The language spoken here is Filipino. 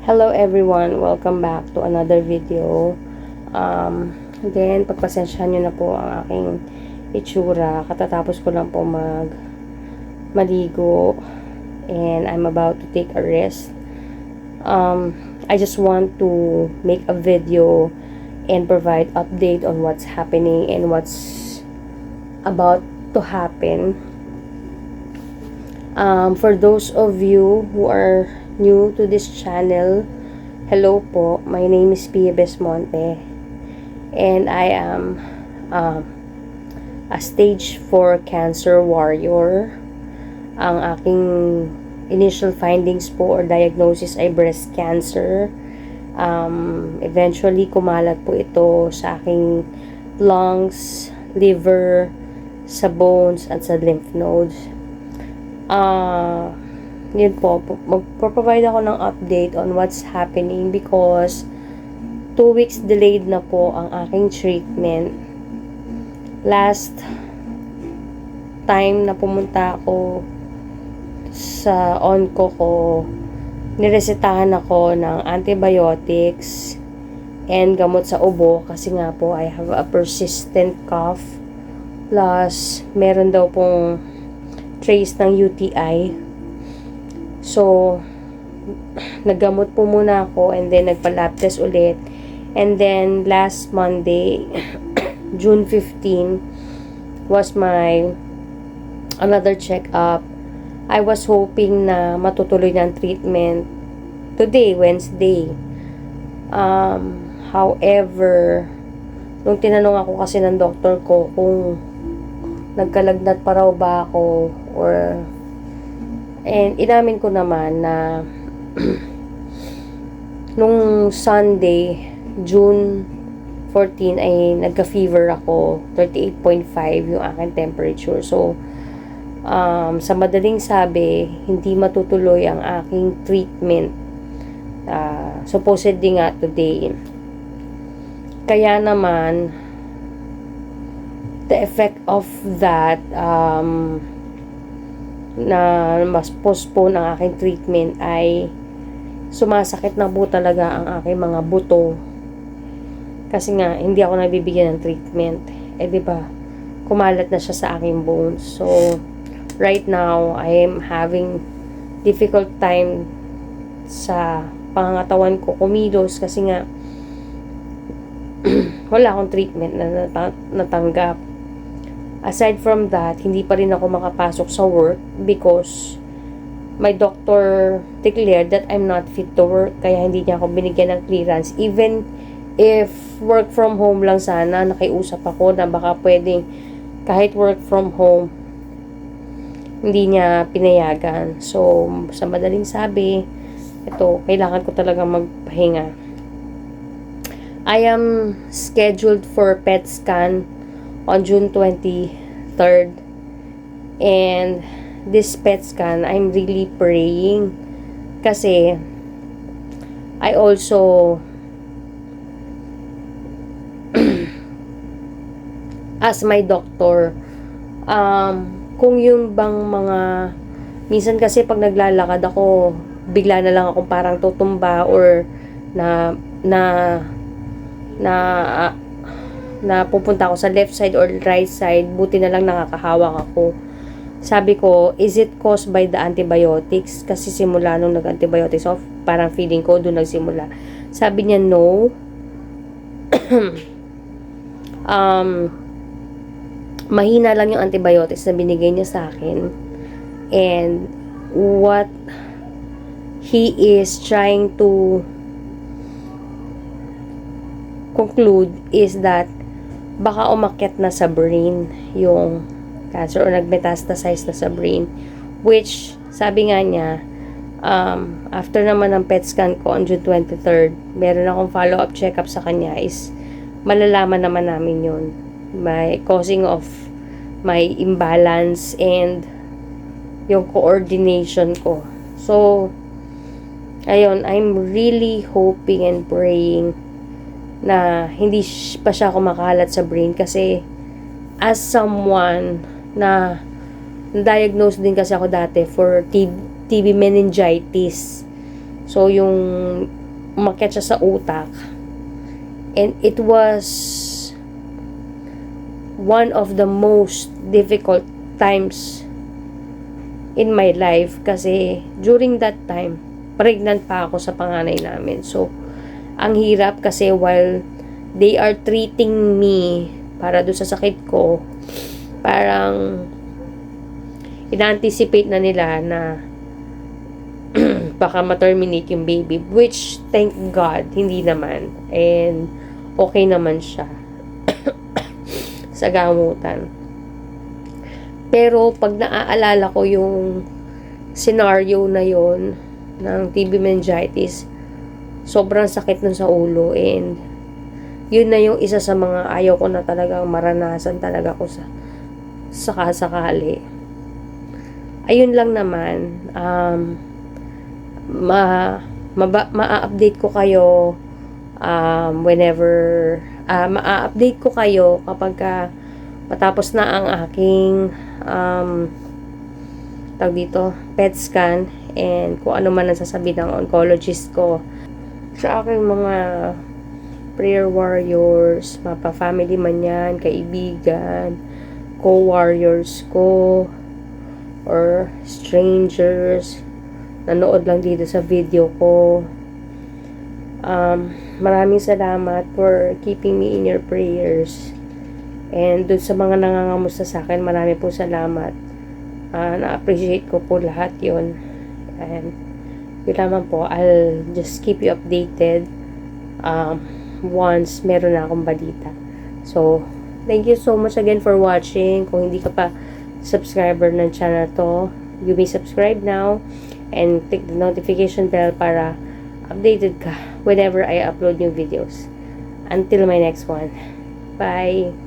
Hello everyone, welcome back to another video. Again, pagpasensyahan nyo na po ang aking itsura. Katatapos ko lang po maligo and I'm about to take a rest. I just want to make a video and provide update on what's happening and what's about to happen. For those of you who are new to this channel, hello po, my name is Pia Besmonte and I am a stage 4 cancer warrior. Ang aking initial findings po or diagnosis ay breast cancer. Eventually kumalat po ito sa aking lungs, liver, sa bones at sa lymph nodes. Yun po, magpo-provide ako ng update on what's happening because 2 weeks delayed na po ang aking treatment. Last time na pumunta ako sa onco ko, niresetahan ako ng antibiotics and gamot sa ubo kasi nga po I have a persistent cough plus meron daw pong trace ng UTI. So, naggamot po muna ako and then nagpa-lab test ulit. And then, last Monday, June 15, was my another check-up. I was hoping na matutuloy ng treatment today, Wednesday. However, nung tinanong ako kasi ng doktor ko kung nagkalagnat pa raw ba ako and inamin ko naman na nung Sunday, June 14 ay nagka-fever ako, 38.5 yung aking temperature. So, sa madaling sabi, hindi matutuloy ang aking treatment. Supposedly nga today. Kaya naman, the effect of that, na mas postpone ang aking treatment ay sumasakit na po talaga ang aking mga buto kasi nga hindi ako nabibigyan ng treatment diba kumalat na siya sa aking bones. So right now I am having difficult time sa pangangatawan ko kumilos kasi nga wala akong treatment na natanggap. Aside from that, hindi pa rin ako makapasok sa work because my doctor declared that I'm not fit to work kaya hindi niya ako binigyan ng clearance. Even if work from home lang sana, nakiusap ako na baka pwedeng kahit work from home, hindi niya pinayagan. So, sa madaling sabi, ito, kailangan ko talaga magpahinga. I am scheduled for PET scan on June 23rd. And this PET scan, I'm really praying. Kasi, I also ask my doctor, kung yung bang mga, minsan kasi pag naglalakad ako, bigla na lang akong parang tutumba or na pupunta ako sa left side or right side, buti na lang nakakahawak ako. Sabi ko, is it caused by the antibiotics? Kasi simula nung nag-antibiotics, so parang feeling ko doon nagsimula. Sabi niya, no. Mahina lang yung antibiotics na binigay niya sa akin. And what he is trying to conclude is that baka umakyat na sa brain yung cancer o nagmetastasize na sa brain, which sabi nga niya after naman ng PET scan ko on June 23rd, meron akong follow-up check-up sa kanya, is malalaman naman namin yun, may causing of my imbalance and yung coordination ko. So ayun, I'm really hoping and praying na hindi pa siya kumakalat sa brain kasi as someone na diagnosed din kasi ako dati for TB meningitis. So, yung umakyat siya sa utak. And it was one of the most difficult times in my life kasi during that time, pregnant pa ako sa panganay namin. So, ang hirap kasi while they are treating me para doon sa sakit ko, parang ina-anticipate na nila na baka ma-terminate yung baby, which thank God hindi naman, and okay naman siya sa gamutan. Pero pag naaalala ko yung scenario na yon ng TB meningitis, sobrang sakit nun sa ulo, and yun na yung isa sa mga ayaw ko na talagang maranasan talaga ko sa sakasakali. Ayun lang naman, ma-update ko kayo whenever ma-update ko kayo kapag matapos na ang aking tawag dito, PET scan, and kung ano man ang sasabihin ng oncologist ko sa aking mga prayer warriors, mapa-family man yan, kaibigan, co-warriors ko, or strangers nanood lang dito sa video ko. Maraming salamat for keeping me in your prayers. And dun sa mga nangangamusta sa akin, marami po salamat. Na-appreciate ko po lahat yun. And yun lamang po, I'll just keep you updated once meron na akong balita. So, thank you so much again for watching. Kung hindi ka pa subscriber ng channel to, you may subscribe now and click the notification bell para updated ka whenever I upload new videos. Until my next one. Bye!